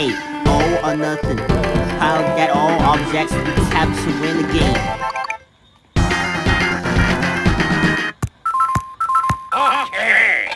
8, all or nothing. How that all objects will be tapped to win the game. Okay.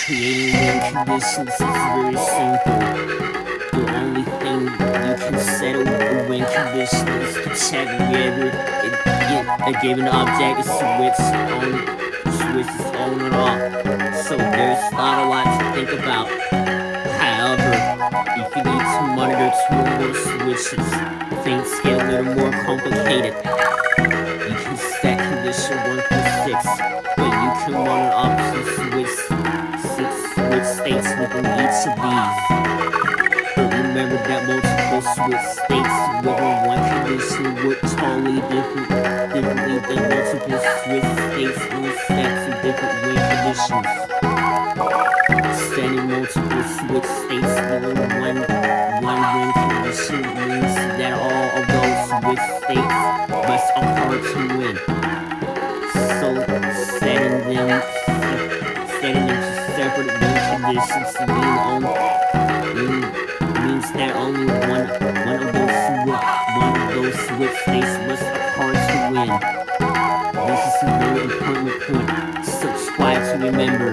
Creating win conditions is very simple. The only thing you can settle a win condition is to check whether a given object is switched on or off. So there's not a lot to think about. However, if you need to monitor 2 or more switches, things get a little more complicated. You can set condition 1 through 6, but you can monitor up to switch states within each of these. But remember that multiple switch states within one condition work totally differently than multiple switch states when set to different win conditions. Setting multiple switch states within one win condition means that all of those switch states must occur to win. So setting them to separate win conditions means that only one of those switch states must occur to win. This is a very important point. Subscribe to remember.